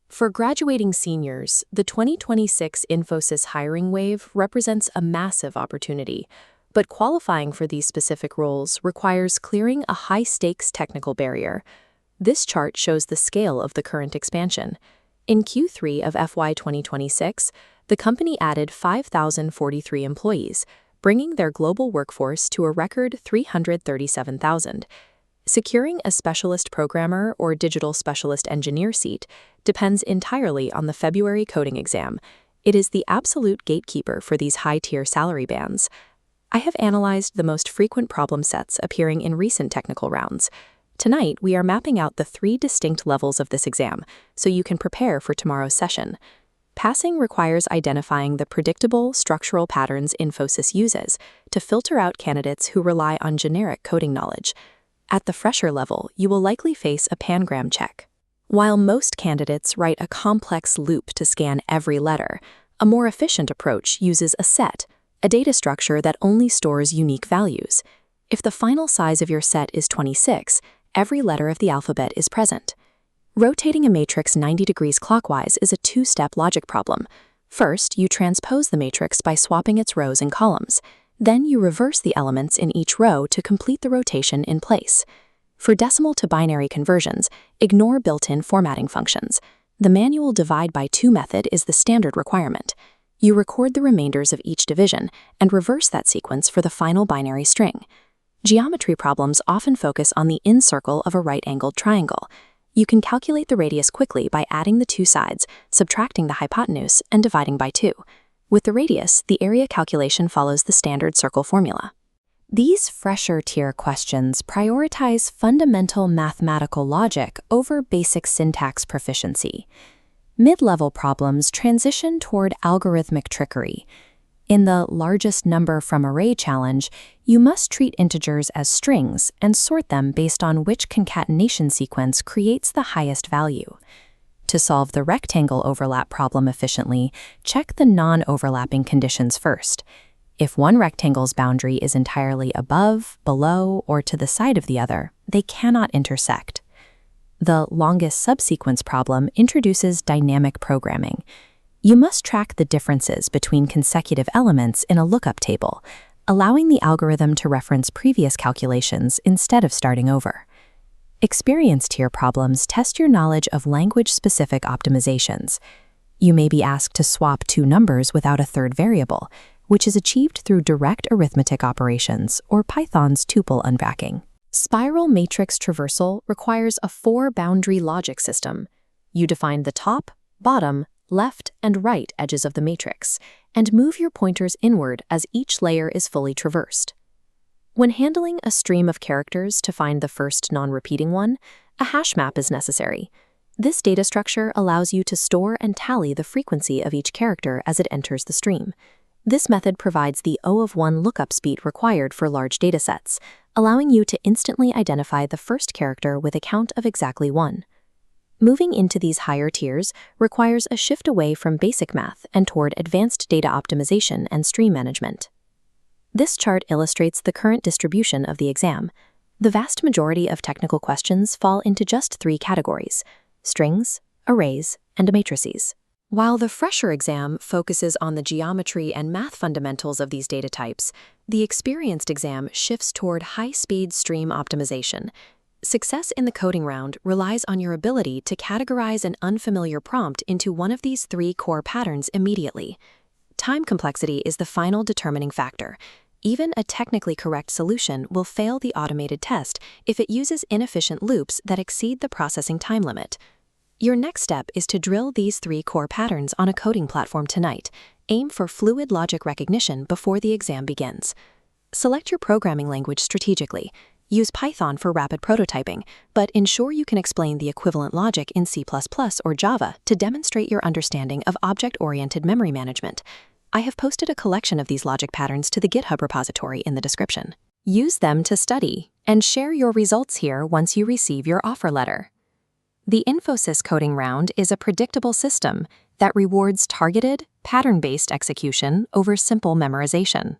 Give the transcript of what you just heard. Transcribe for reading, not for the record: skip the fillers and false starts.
For graduating seniors, the 2026 Infosys hiring wave represents a massive opportunity, but qualifying for these specific roles requires clearing a high-stakes technical barrier. This chart shows the scale of the current expansion. In Q3 of FY2026, the company added 5,043 employees, bringing their global workforce to a record 337,000. Securing a specialist programmer or digital specialist engineer seat depends entirely on the February coding exam. It is the absolute gatekeeper for these high-tier salary bands. I have analyzed the most frequent problem sets appearing in recent technical rounds. Tonight, we are mapping out the 3 distinct levels of this exam, so you can prepare for tomorrow's session. Passing requires identifying the predictable structural patterns Infosys uses to filter out candidates who rely on generic coding knowledge. At the fresher level, you will likely face a Pangram check. While most candidates write a complex loop to scan every letter, a more efficient approach uses a set, a data structure that only stores unique values. If the final size of your set is 26, every letter of the alphabet is present. Rotating a matrix 90 degrees clockwise is a 2-step logic problem. First, you transpose the matrix by swapping its rows and columns. Then you reverse the elements in each row to complete the rotation in place. For decimal to binary conversions, ignore built-in formatting functions. The manual divide by 2 method is the standard requirement. You record the remainders of each division and reverse that sequence for the final binary string. Geometry problems often focus on the incircle of a right-angled triangle. You can calculate the radius quickly by adding the 2 sides, subtracting the hypotenuse, and dividing by 2. With the radius, the area calculation follows the standard circle formula. These fresher-tier questions prioritize fundamental mathematical logic over basic syntax proficiency. Mid-level problems transition toward algorithmic trickery. In the largest number from array challenge, you must treat integers as strings and sort them based on which concatenation sequence creates the highest value. To solve the rectangle overlap problem efficiently, check the non-overlapping conditions first. If one rectangle's boundary is entirely above, below, or to the side of the other, they cannot intersect. The longest subsequence problem introduces dynamic programming. You must track the differences between consecutive elements in a lookup table, allowing the algorithm to reference previous calculations instead of starting over. Experience-tier problems test your knowledge of language-specific optimizations. You may be asked to swap 2 numbers without a third variable, which is achieved through direct arithmetic operations or Python's tuple unpacking. Spiral matrix traversal requires a 4-boundary logic system. You define the top, bottom, left, and right edges of the matrix, and move your pointers inward as each layer is fully traversed. When handling a stream of characters to find the first non-repeating one, a hash map is necessary. This data structure allows you to store and tally the frequency of each character as it enters the stream. This method provides the O of 1 lookup speed required for large datasets, allowing you to instantly identify the first character with a count of exactly 1. Moving into these higher tiers requires a shift away from basic math and toward advanced data optimization and stream management. This chart illustrates the current distribution of the exam. The vast majority of technical questions fall into just 3 categories: strings, arrays, and matrices. While the fresher exam focuses on the geometry and math fundamentals of these data types, the experienced exam shifts toward high-speed stream optimization. Success in the coding round relies on your ability to categorize an unfamiliar prompt into one of these 3 core patterns immediately. Time complexity is the final determining factor. Even a technically correct solution will fail the automated test if it uses inefficient loops that exceed the processing time limit. Your next step is to drill these 3 core patterns on a coding platform tonight. Aim for fluid logic recognition before the exam begins. Select your programming language strategically. Use Python for rapid prototyping, but ensure you can explain the equivalent logic in C++ or Java to demonstrate your understanding of object-oriented memory management. I have posted a collection of these logic patterns to the GitHub repository in the description. Use them to study and share your results here once you receive your offer letter. The Infosys coding round is a predictable system that rewards targeted, pattern-based execution over simple memorization.